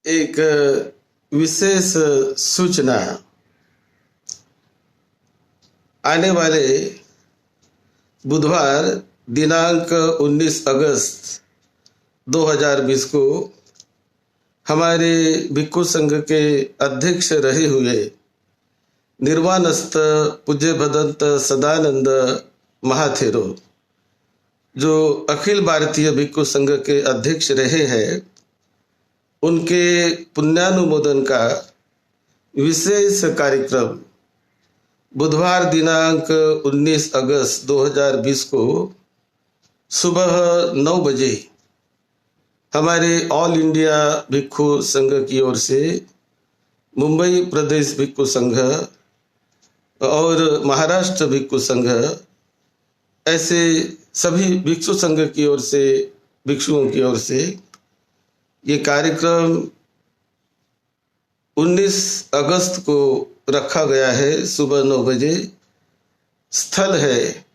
एक विशेष सूचना। आने वाले बुधवार दिनांक 19 अगस्त 2020 को हमारे भिक्षु संघ के अध्यक्ष रहे हुए निर्वाणस्थ पूज्य भदंत सदानंद महाथेरो, जो अखिल भारतीय भिक्षु संघ के अध्यक्ष रहे हैं, उनके पुण्यानुमोदन का विशेष कार्यक्रम बुधवार दिनांक 19 अगस्त 2020 को सुबह 9 बजे हमारे ऑल इंडिया भिक्षु संघ की ओर से मुंबई प्रदेश भिक्षु संघ और महाराष्ट्र भिक्षु संघ, ऐसे सभी भिक्षु संघ की ओर से, भिक्षुओं की ओर से ये कार्यक्रम 19 अगस्त को रखा गया है। सुबह 9 बजे। स्थल है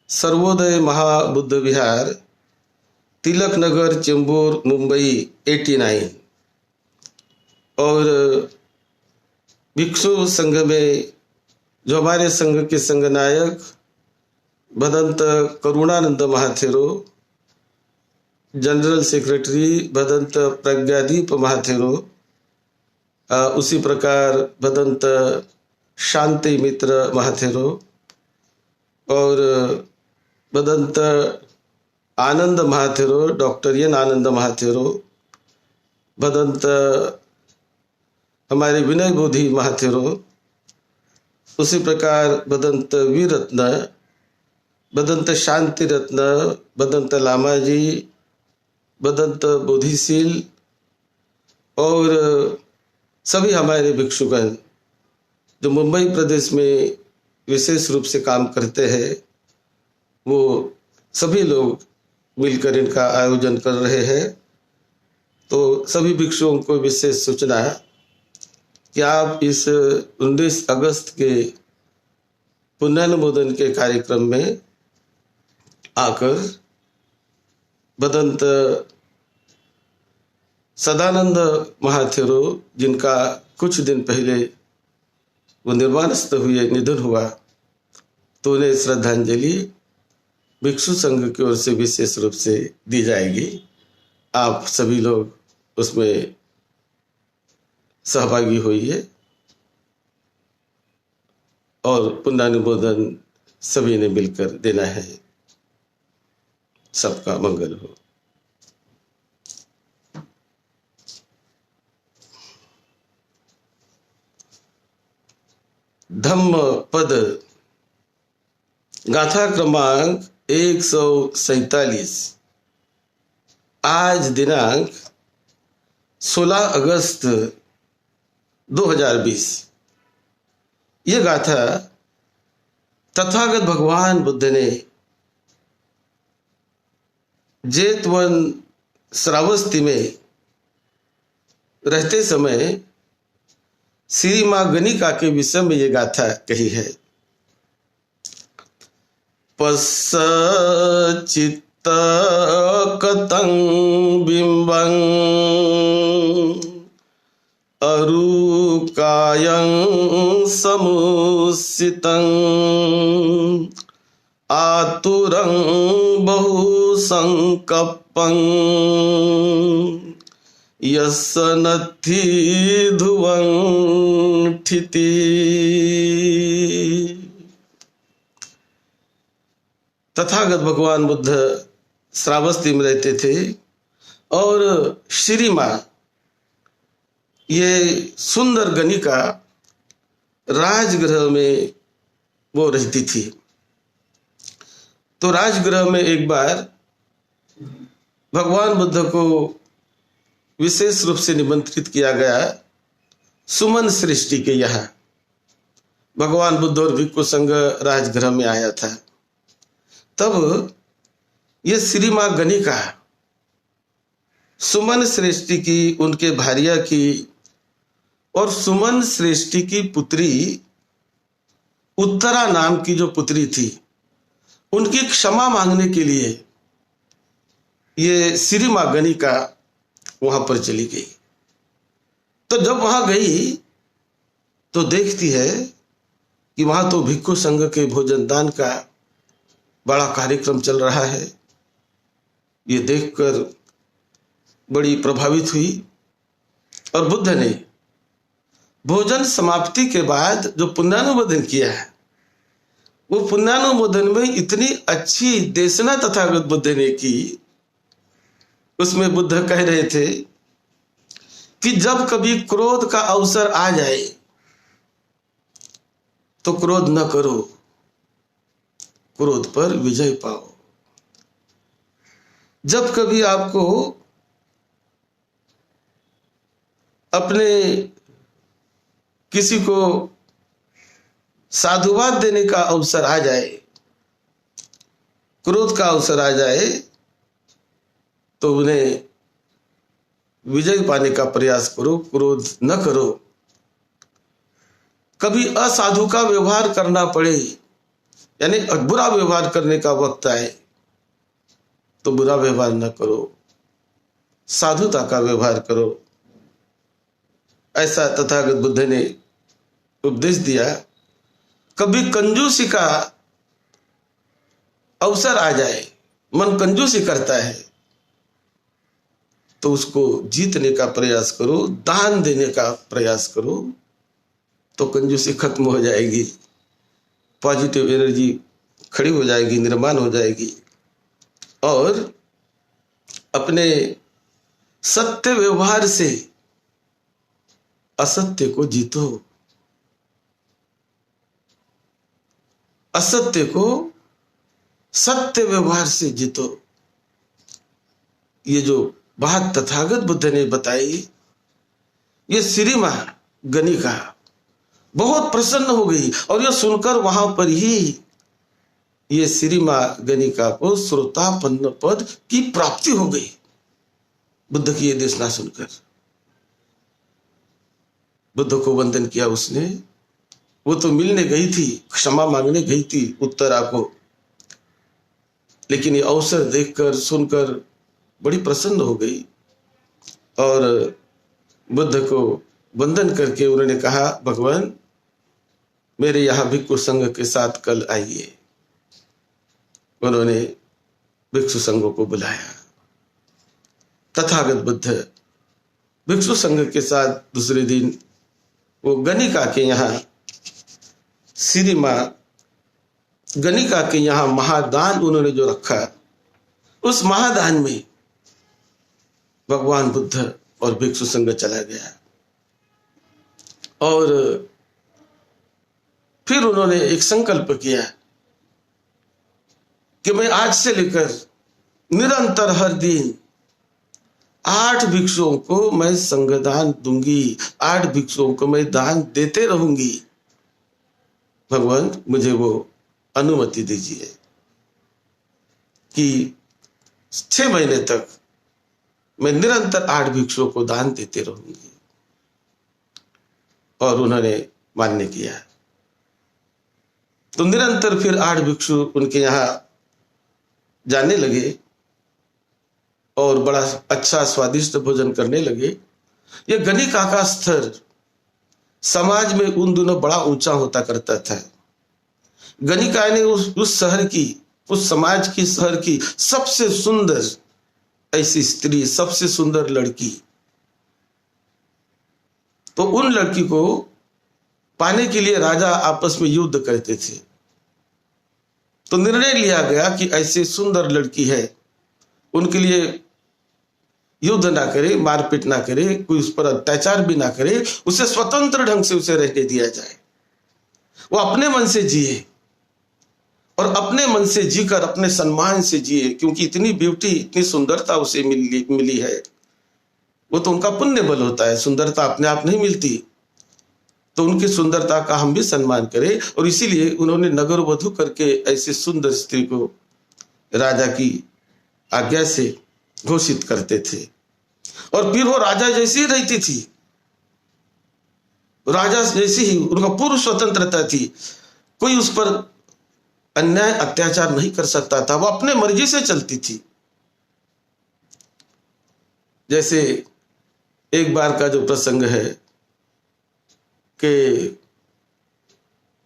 सर्वोदय महाबुद्ध विहार, तिलक नगर, चेंबूर, मुंबई 89। और भिक्षु संघ में जो हमारे संघ के संघ नायक भदंत करुणानंद महाथेरो, जनरल सेक्रेटरी भदंत प्रज्ञादीप महाथेरो, उसी प्रकार भदंत शांति मित्र महाथेरो और भदंत आनंद महाथेरो, डॉक्टर एन आनंद महाथेरो, भदंत हमारे विनय बोधि महाथेरो, उसी प्रकार भदंत वीर रत्न, भदंत शांति रत्न, भदंत लामाजी, भदंत बोधिशील और सभी हमारे भिक्षुगण जो मुंबई प्रदेश में विशेष रूप से काम करते हैं, वो सभी लोग मिलकर इनका आयोजन कर रहे हैं। तो सभी भिक्षुओं को विशेष सूचना कि आप इस 19 अगस्त के पुण्यानुमोदन के कार्यक्रम में आकर भदंत सदानंद महाथेरो, जिनका कुछ दिन पहले वो निर्वाणस्थ हुए, निधन हुआ, तो उन्हें श्रद्धांजलि भिक्षु संघ की ओर से विशेष रूप से दी जाएगी। आप सभी लोग उसमें सहभागी होइए और पुण्यानुमोदन सभी ने मिलकर देना है। सबका मंगल हो। धम्म पद गाथा क्रमांक 147। आज दिनांक 16 अगस्त 2020। ये गाथा तथागत भगवान बुद्ध ने जेतवन श्रावस्ती में रहते समय श्री मां गणिका के विषय में ये गाथा कही है। पश्चित्त कतं बिंबं अरुकायं समुसितं आतुरं बहुसंकप्पं यस्नद्धि ध्रुवं ठिति। तथागत भगवान बुद्ध श्रावस्ती में रहते थे और श्री मां, ये सुंदर गणिका, राजगृह में वो रहती थी। तो राजगृह में एक बार भगवान बुद्ध को विशेष रूप से निमंत्रित किया गया सुमन सृष्टि के यहाँ। भगवान बुद्ध और भिक्षु संघ राजगृह में आया था। तब ये श्री मां गणिका सुमन श्रेष्ठी की, उनके भार्या की और सुमन श्रेष्ठी की पुत्री उत्तरा नाम की जो पुत्री थी, उनकी क्षमा मांगने के लिए ये श्री मां गणिका वहां पर चली गई। तो जब वहां गई तो देखती है कि वहां तो भिक्षु संघ के भोजन दान का बड़ा कार्यक्रम चल रहा है। ये देखकर बड़ी प्रभावित हुई और बुद्ध ने भोजन समाप्ति के बाद जो पुण्यानुमोदन किया है, वो पुण्यानुमोदन में इतनी अच्छी देशना तथागत बुद्ध ने की। उसमें बुद्ध कह रहे थे कि जब कभी क्रोध का अवसर आ जाए तो क्रोध न करो, क्रोध पर विजय पाओ। जब कभी आपको अपने किसी को साधुवाद देने का अवसर आ जाए, क्रोध का अवसर आ जाए, तो उन्हें विजय पाने का प्रयास करो, क्रोध न करो। कभी असाधु का व्यवहार करना पड़े, यानी बुरा व्यवहार करने का वक्त आए, तो बुरा व्यवहार न करो, साधुता का व्यवहार करो। ऐसा तथागत बुद्ध ने उपदेश दिया। कभी कंजूसी का अवसर आ जाए, मन कंजूसी करता है, तो उसको जीतने का प्रयास करो, दान देने का प्रयास करो, तो कंजूसी खत्म हो जाएगी, पॉजिटिव एनर्जी खड़ी हो जाएगी, निर्माण हो जाएगी। और अपने सत्य व्यवहार से असत्य को जीतो, असत्य को सत्य व्यवहार से जीतो। ये जो बात तथागत बुद्ध ने बताई, ये श्री मां गणिका बहुत प्रसन्न हो गई और यह सुनकर वहां पर ही ये श्री मां गणिका को श्रोतापन्न पद की प्राप्ति हो गई। बुद्ध की ये देशना सुनकर बुद्ध को वंदन किया उसने। वो तो मिलने गई थी, क्षमा मांगने गई थी उत्तरा को, लेकिन ये अवसर देखकर सुनकर बड़ी प्रसन्न हो गई और बुद्ध को वंदन करके उन्होंने कहा, भगवान मेरे यहाँ भिक्षु संघ के साथ कल आइए। उन्होंने भिक्षु संघों को बुलाया। तथागत बुद्ध भिक्षु संघ के साथ दूसरे दिन वो गणिका के यहाँ, श्री मां गणिका के यहाँ महादान उन्होंने जो रखा, उस महादान में भगवान बुद्ध और भिक्षु संघ चला गया। और फिर उन्होंने एक संकल्प किया कि मैं आज से लेकर निरंतर हर दिन 8 भिक्षुओं को मैं संगदान दूंगी, 8 भिक्षुओं को मैं दान देते रहूंगी। भगवान मुझे वो अनुमति दीजिए कि 6 महीने तक मैं निरंतर 8 भिक्षुओं को दान देते रहूंगी। और उन्होंने मान्य किया। तो निरंतर फिर 8 भिक्षु उनके यहाँ जाने लगे और बड़ा अच्छा स्वादिष्ट भोजन करने लगे। ये गणिका का स्तर समाज में उन दिनों बड़ा ऊंचा होता करता था। गणिका ने उस शहर की, उस समाज की, शहर की सबसे सुंदर ऐसी स्त्री, सबसे सुंदर लड़की, तो उन लड़की को पाने के लिए राजा आपस में युद्ध करते थे। तो निर्णय लिया गया कि ऐसे सुंदर लड़की है, उनके लिए युद्ध ना करे, मारपीट ना करे, कोई उस पर अत्याचार भी ना करे, उसे स्वतंत्र ढंग से उसे रहने दिया जाए। वो अपने मन से जिए और अपने मन से जीकर अपने सम्मान से जिए, क्योंकि इतनी ब्यूटी, इतनी सुंदरता उसे मिली है। वो तो उनका पुण्य बल होता है, सुंदरता अपने आप नहीं मिलती। तो उनकी सुंदरता का हम भी सम्मान करें। और इसीलिए उन्होंने नगर वधू करके ऐसे सुंदर स्त्री को राजा की आज्ञा से घोषित करते थे। और फिर वो राजा जैसी ही रहती थी, राजा जैसी ही उनका पूर्ण स्वतंत्रता थी। कोई उस पर अन्याय अत्याचार नहीं कर सकता था, वो अपने मर्जी से चलती थी। जैसे एक बार का जो प्रसंग है, कि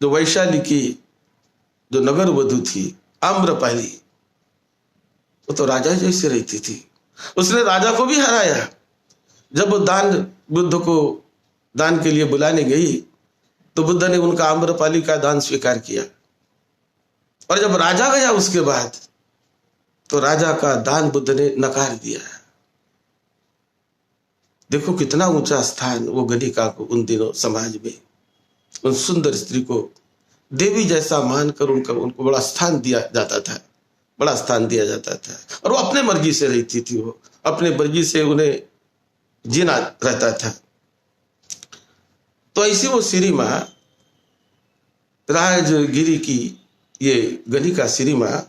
जो वैशाली की जो नगर वधु थी आम्रपाली, वो तो राजा जैसे रहती थी। उसने राजा को भी हराया। जब वो बुद्ध को दान के लिए बुलाने गई तो बुद्ध ने उनका आम्रपाली का दान स्वीकार किया। और जब राजा गया उसके बाद तो राजा का दान बुद्ध ने नकार दिया। देखो कितना ऊंचा स्थान वो गणिका को उन दिनों समाज में, उन सुंदर स्त्री को देवी जैसा मानकर उनको बड़ा स्थान दिया जाता था, बड़ा स्थान दिया जाता था। और वो अपने मर्जी से रहती थी, वो अपने मर्जी से उन्हें जीना रहता था। तो ऐसी वो श्री माँ राजगिरी की ये गणिका श्री माँ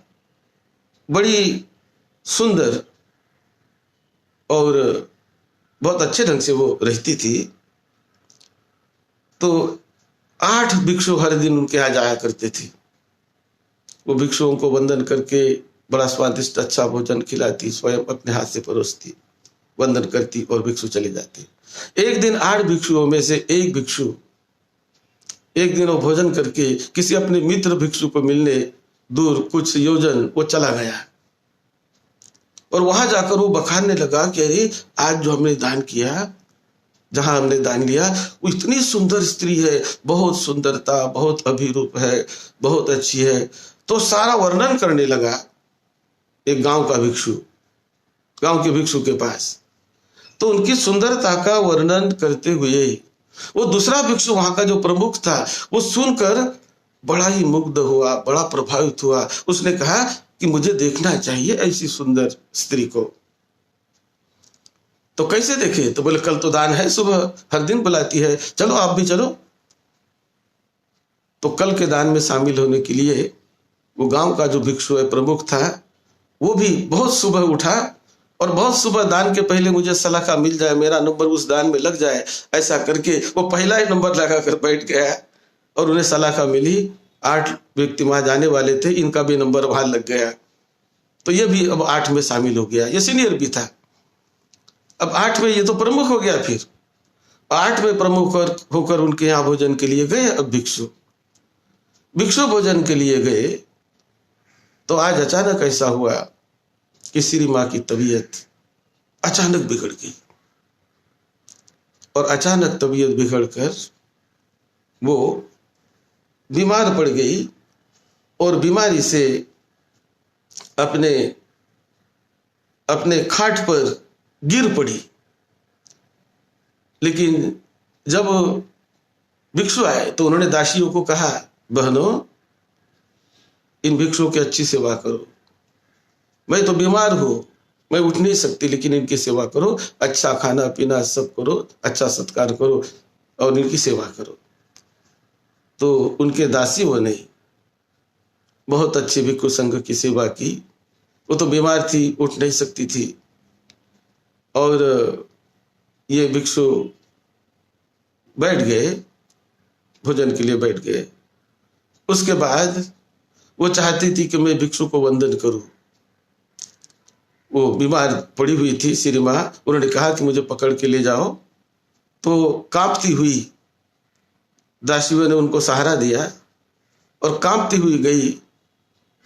बड़ी सुंदर और बहुत अच्छे ढंग से वो रहती थी। तो 8 भिक्षु हर दिन उनके यहाँ जाया करते थे। वो भिक्षुओं को वंदन करके बड़ा स्वादिष्ट अच्छा भोजन खिलाती, स्वयं अपने हाथ से परोसती, वंदन करती और भिक्षु चले जाते। एक दिन 8 भिक्षुओं में से एक भिक्षु एक दिन वो भोजन करके किसी अपने मित्र भिक्षु को मिलने दूर कुछ योजन वो चला गया। और वहां जाकर वो बखानने लगा कि अरे आज जो हमने दान किया, जहां हमने दान लिया, वो इतनी सुंदर स्त्री है, बहुत सुंदरता, बहुत अभिरूप है, बहुत अच्छी है। तो सारा वर्णन करने लगा एक गांव का भिक्षु, गांव के भिक्षु के पास। तो उनकी सुंदरता का वर्णन करते हुए वो दूसरा भिक्षु वहां का जो प्रमुख था वो सुनकर बड़ा ही मुग्ध हुआ, बड़ा प्रभावित हुआ। उसने कहा कि मुझे देखना चाहिए ऐसी सुंदर स्त्री को। तो कैसे देखे? तो बोले कल तो दान है, सुबह हर दिन बुलाती है, चलो आप भी चलो। तो कल के दान में शामिल होने के लिए वो गांव का जो भिक्षु है प्रमुख था, वो भी बहुत सुबह उठा और बहुत सुबह दान के पहले मुझे सलाखा मिल जाए, मेरा नंबर उस दान में लग जाए, ऐसा करके वो पहला ही नंबर लगा कर बैठ गया। और उन्हें सलाखा मिली। 8 व्यक्ति वहां जाने वाले थे, इनका भी नंबर वहां लग गया। तो ये भी अब 8 में शामिल हो गया। ये सीनियर भी था। अब 8 में ये तो प्रमुख हो गया। फिर 8 में प्रमुख होकर उनके यहाँ भोजन के लिए गए। अब भिक्षु भोजन के लिए गए तो आज अचानक ऐसा हुआ कि श्री माँ की तबीयत अचानक बिगड़ गई। और अचानक तबीयत बिगड़कर वो बीमार पड़ गई और बीमारी से अपने खाट पर गिर पड़ी। लेकिन जब भिक्षु आए तो उन्होंने दासियों को कहा, बहनों इन भिक्षुओं की अच्छी सेवा करो, मैं तो बीमार हूं, मैं उठ नहीं सकती, लेकिन इनकी सेवा करो, अच्छा खाना पीना सब करो, अच्छा सत्कार करो और इनकी सेवा करो। तो उनके दासियों ने बहुत अच्छे भिक्षु संघ की सेवा की। वो तो बीमार थी, उठ नहीं सकती थी। और ये भिक्षु बैठ गए, भोजन के लिए बैठ गए। उसके बाद वो चाहती थी कि मैं भिक्षु को वंदन करूं। वो बीमार पड़ी हुई थी श्री माँ। उन्होंने कहा कि मुझे पकड़ के ले जाओ। तो कांपती हुई दासियों ने उनको सहारा दिया और कांपती हुई गई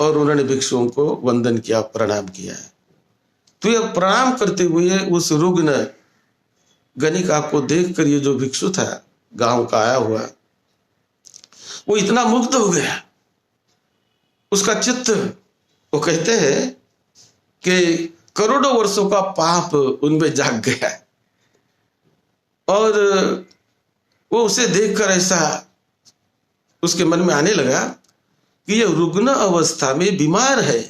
और उन्होंने भिक्षुओं को वंदन किया, प्रणाम किया। तो ये प्रणाम करते हुए उस रुग्ण गणिका को देखकर ये जो भिक्षु था गांव का आया हुआ, वो इतना मुग्ध हो गया, उसका चित्त, वो कहते हैं कि करोड़ों वर्षों का पाप उनमें जाग गया। और वो उसे देखकर ऐसा उसके मन में आने लगा कि ये रुग्ण अवस्था में बीमार है,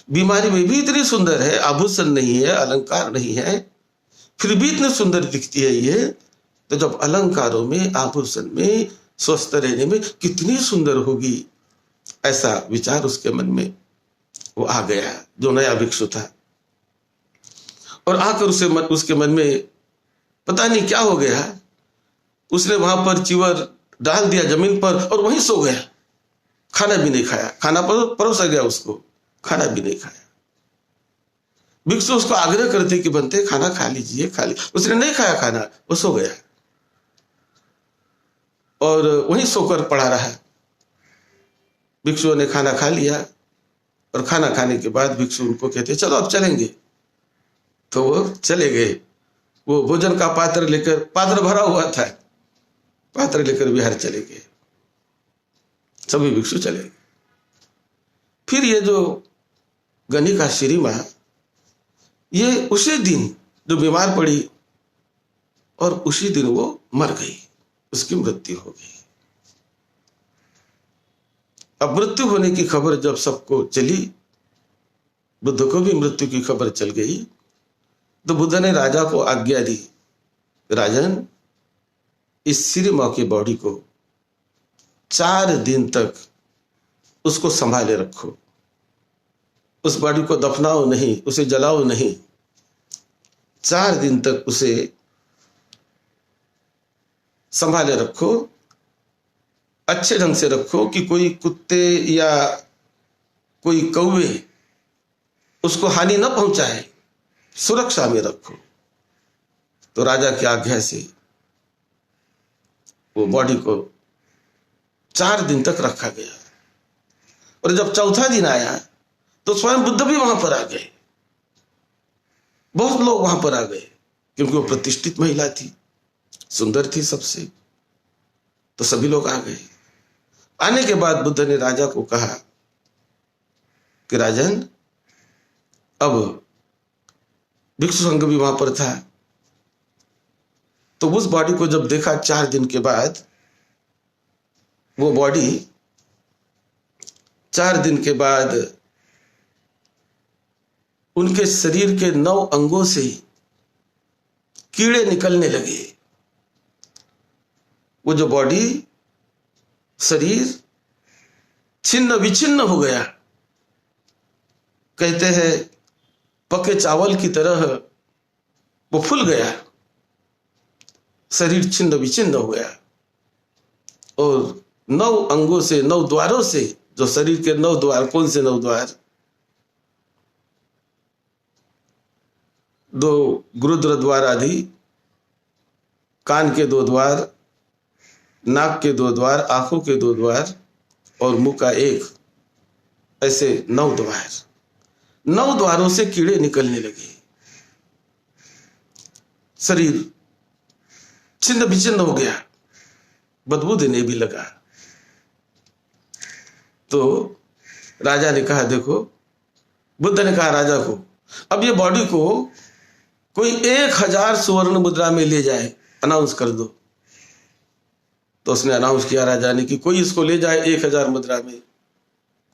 बीमारी में भी इतनी सुंदर है, आभूषण नहीं है, अलंकार नहीं है, फिर भी इतनी सुंदर दिखती है ये। तो जब अलंकारों में, आभूषण में, स्वस्थ रहने में कितनी सुंदर होगी, ऐसा विचार उसके मन में वो आ गया, जो नया भिक्षु था। और आकर उसके मन में पता नहीं क्या हो गया, उसने वहां पर चिवर डाल दिया जमीन पर और वहीं सो गया। खाना भी नहीं खाया, खाना परोसा गया उसको, खाना भी नहीं खाया। भिक्षु उसको आग्रह करते कि बनते खाना खा लीजिए, खा लीजिए। उसने नहीं खाया खाना, वो सो गया। और वहीं सोकर पड़ा रहा। भिक्षुओं ने खाना खा लिया और खाना खाने के बाद भिक्षु उनको कहते चलो अब चलेंगे, तो वो चले गए। वो भोजन का पात्र लेकर, पात्र भरा हुआ था, पात्र लेकर विहार चले गए। सभी भिक्षु चले गए। फिर ये जो गणिका श्री मां, ये उसी दिन जो बीमार पड़ी और उसी दिन वो मर गई, उसकी मृत्यु हो गई। अब मृत्यु होने की खबर जब सबको चली, बुद्ध को भी मृत्यु की खबर चल गई, तो बुद्ध ने राजा को आज्ञा दी, राजन इस श्री मां की बॉडी को 4 दिन तक उसको संभाले रखो, उस बॉडी को दफनाओ नहीं, उसे जलाओ नहीं, 4 दिन तक उसे संभाले रखो, अच्छे ढंग से रखो कि कोई कुत्ते या कोई कौवे उसको हानि न पहुंचाए, सुरक्षा में रखो। तो राजा की आज्ञा से वो बॉडी को 4 दिन तक रखा गया। और जब चौथा दिन आया तो स्वयं बुद्ध भी वहां पर आ गए। बहुत लोग वहां पर आ गए क्योंकि वो प्रतिष्ठित महिला थी, सुंदर थी सबसे, तो सभी लोग आ गए। आने के बाद बुद्ध ने राजा को कहा कि राजन, अब भिक्षु संघ भी वहां पर था, तो उस बॉडी को जब देखा 4 दिन के बाद, वो बॉडी 4 दिन के बाद उनके शरीर के 9 अंगों से कीड़े निकलने लगे। वो जो बॉडी, शरीर छिन्न विच्छिन्न हो गया। कहते हैं पके चावल की तरह वो फूल गया, शरीर छिन्न विच्छिन्न हो गया। और 9 अंगों से, 9 द्वारों से, जो शरीर के 9 द्वार, कौन से 9 द्वार? 2 गुरुद्र द्वार आदि, कान के 2 द्वार, नाक के 2 द्वार, आंखों के 2 द्वार और मुंह का 1, ऐसे 9 द्वार, 9 द्वारों से कीड़े निकलने लगे। शरीर छिन्न विच्छिन्न हो गया, बदबू देने भी लगा। तो राजा ने कहा, देखो, बुद्ध ने कहा राजा को, अब ये बॉडी को कोई 1000 स्वर्ण मुद्रा में ले जाए, अनाउंस कर दो। तो उसने अनाउंस किया राजा ने कि कोई इसको ले जाए 1000 मुद्रा में।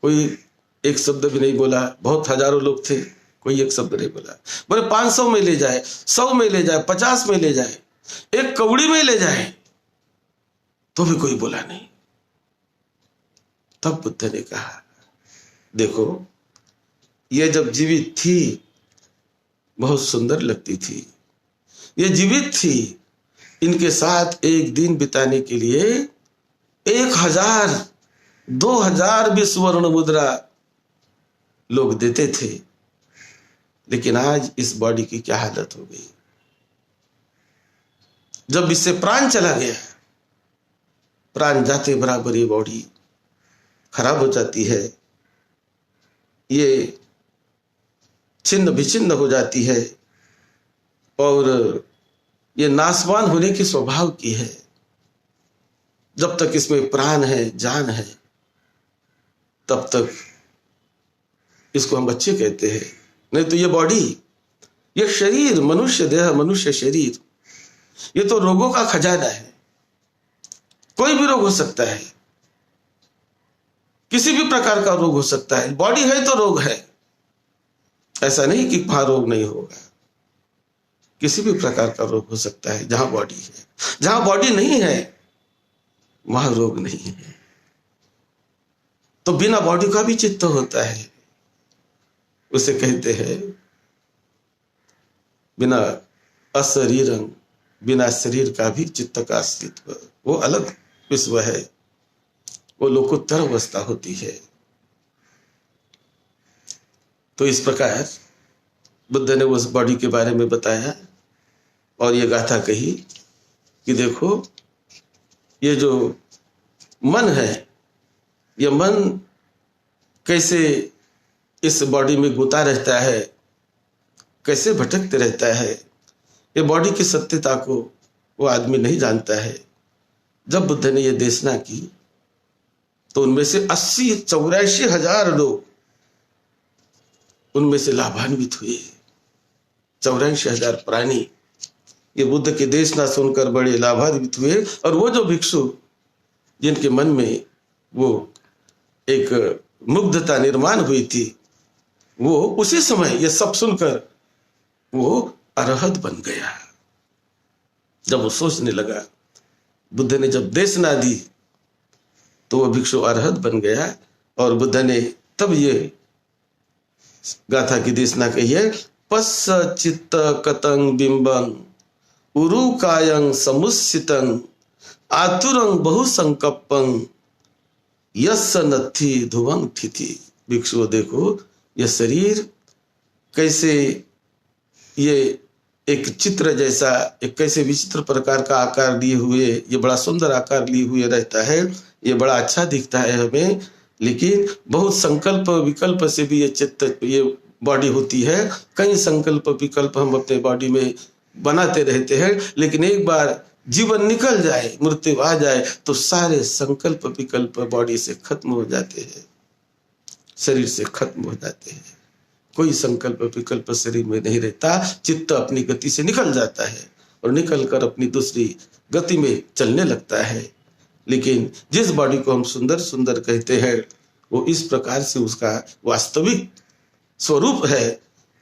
कोई एक शब्द भी नहीं बोला, बहुत हजारों लोग थे, कोई एक शब्द नहीं बोला। बोले 500 में ले जाए, 100 में ले जाए, 50 में ले जाए, 1 कौड़ी में ले जाए, तो भी कोई बोला नहीं। तब बुद्ध ने कहा, देखो, ये जब जीवित थी बहुत सुंदर लगती थी, ये जीवित थी, इनके साथ एक दिन बिताने के लिए 1000, 2000 भी स्वर्ण मुद्रा लोग देते थे। लेकिन आज इस बॉडी की क्या हालत हो गई। जब इससे प्राण चला गया, प्राण जाते बराबर ये बॉडी खराब हो जाती है, ये छिन्न विच्छिन्न हो जाती है और ये नाशवान होने की स्वभाव की है। जब तक इसमें प्राण है, जान है, तब तक इसको हम बच्चे कहते हैं। नहीं तो ये बॉडी, ये शरीर, मनुष्य देह, मनुष्य शरीर, ये तो रोगों का खजाना है। कोई भी रोग हो सकता है, किसी भी प्रकार का रोग हो सकता है। बॉडी है तो रोग है, ऐसा नहीं कि वहां रोग नहीं होगा। किसी भी प्रकार का रोग हो सकता है जहां बॉडी है। जहां बॉडी नहीं है वहां रोग नहीं है। तो बिना बॉडी का भी चित्त होता है, उसे कहते हैं बिना अशरीरं, बिना शरीर का भी चित्त का अस्तित्व, वो अलग विश्व है, वो लोकोत्तर अवस्था होती है। तो इस प्रकार बुद्ध ने उस बॉडी के बारे में बताया और ये गाथा कही कि देखो, ये जो मन है, यह मन कैसे इस बॉडी में गुता रहता है, कैसे भटकते रहता है, ये बॉडी की सत्यता को वो आदमी नहीं जानता है। जब बुद्ध ने यह देशना की तो उनमें से 84,000 लोग उनमें से लाभान्वित हुए। 84,000 प्राणी ये बुद्ध के देशना सुनकर बड़े लाभान्वित हुए। और वो जो भिक्षु जिनके मन में वो एक मुग्धता निर्माण हुई थी, वो उसी समय ये सब सुनकर वो अरहत बन गया। जब वो सोचने लगा, बुद्ध ने जब देशना दी तो वो भिक्षु अरहत बन गया। और बुद्ध ने तब ये गाथा की देशना कही है, पश्च चित्त कतं बिंबं उरुकायं समुस्सितं आतुरं बहुसंकप्पं यस्य नत्थि ध्रुवं ठिति। भिक्षु देखो, यह शरीर कैसे ये एक चित्र जैसा, एक कैसे विचित्र प्रकार का आकार लिए हुए, ये बड़ा सुंदर आकार लिए हुए रहता है, ये बड़ा अच्छा दिखता है हमें, लेकिन बहुत संकल्प विकल्प से भी ये चित्त, ये बॉडी होती है। कई संकल्प विकल्प हम अपने बॉडी में बनाते रहते हैं, लेकिन एक बार जीवन निकल जाए, मृत्यु आ जाए तो सारे संकल्प विकल्प बॉडी से खत्म हो जाते हैं, शरीर से खत्म हो जाते हैं। कोई संकल्प विकल्प शरीर में नहीं रहता। चित्त अपनी गति से निकल जाता है और निकलकर अपनी दूसरी गति में चलने लगता है। लेकिन जिस बॉडी को हम सुंदर सुंदर कहते हैं, वो इस प्रकार से उसका वास्तविक स्वरूप है,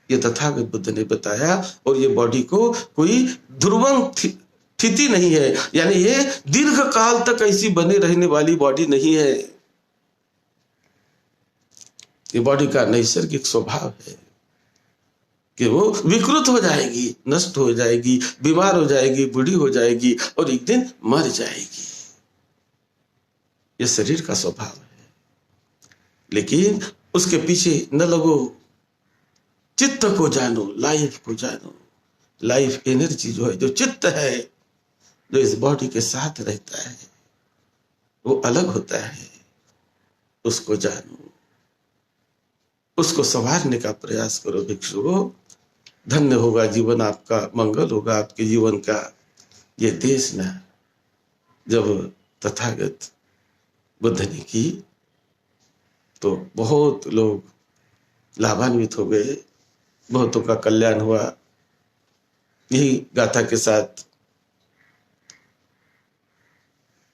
ये तथागत बुद्ध ने बताया। और ये बॉडी को कोई ध्रुवं स्थिति नहीं है, यानी ये दीर्घ काल तक ऐसी बने रहने वाली बॉडी नहीं है। ये बॉडी का नैसर्गिक स्वभाव है कि वो विकृत हो जाएगी, नष्ट हो जाएगी, बीमार हो जाएगी, बूढ़ी हो जाएगी और एक दिन मर जाएगी। ये शरीर का स्वभाव है। लेकिन उसके पीछे न लगो, चित्त को जानो, लाइफ को जानो। लाइफ एनर्जी जो है, जो चित्त है, जो इस बॉडी के साथ रहता है, वो अलग होता है। उसको जानो, उसको संवारने का प्रयास करो भिक्षुओं। धन्य होगा जीवन आपका, मंगल होगा आपके जीवन का। ये देशना जब तथागत बुद्ध ने की तो बहुत लोग लाभान्वित हो गए, बहुतों का कल्याण हुआ। यही गाथा के साथ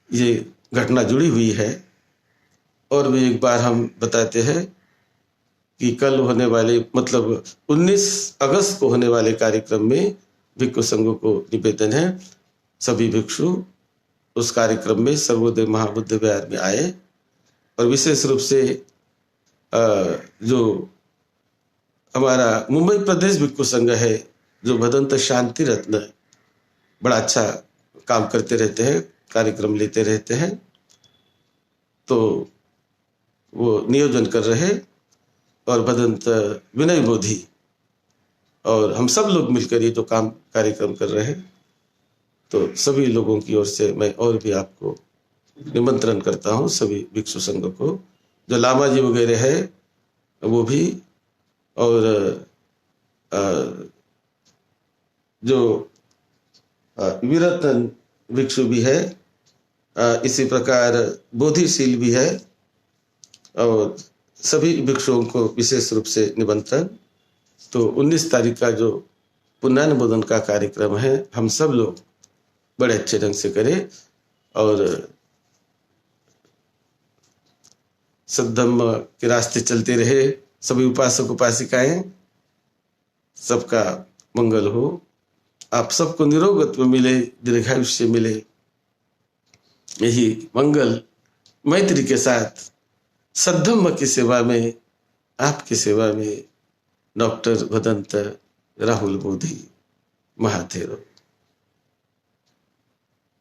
ये घटना जुड़ी हुई है। और भी एक बार हम बताते हैं कि कल होने वाले, मतलब 19 अगस्त को होने वाले कार्यक्रम में भिक्षु संघ को निवेदन है, सभी भिक्षु उस कार्यक्रम में सर्वोदय महाबुद्ध विहार में आए। और विशेष रूप से जो हमारा मुंबई प्रदेश भिक्षु संघ है, जो भदंत शांति रत्न बड़ा अच्छा काम करते रहते हैं, कार्यक्रम लेते रहते हैं, तो वो नियोजन कर रहे। और भदंत विनय बोधि और हम सब लोग मिलकर ये जो काम कार्यक्रम कर रहे हैं, तो सभी लोगों की ओर से मैं और भी आपको निमंत्रण करता हूँ, सभी भिक्षु संघ को, जो लामा जी वगैरह है वो भी, और जो विरतन भिक्षु भी है, इसी प्रकार बोधिशील भी है, और सभी भिक्षुओं को विशेष रूप से निमंत्रण। तो 19 तारीख का जो पुण्यानुमोदन का कार्यक्रम है, हम सब लोग बड़े अच्छे ढंग से करें और सद्धम्म के रास्ते चलते रहे। सभी उपासक उपासिकाएं, सबका मंगल हो, आप सबको निरोगत्व मिले, दीर्घायुष्य मिले। यही मंगल मैत्री के साथ सद्धम्म की सेवा में, आपकी सेवा में डॉक्टर भदंत राहुल बोधि महाथेरो।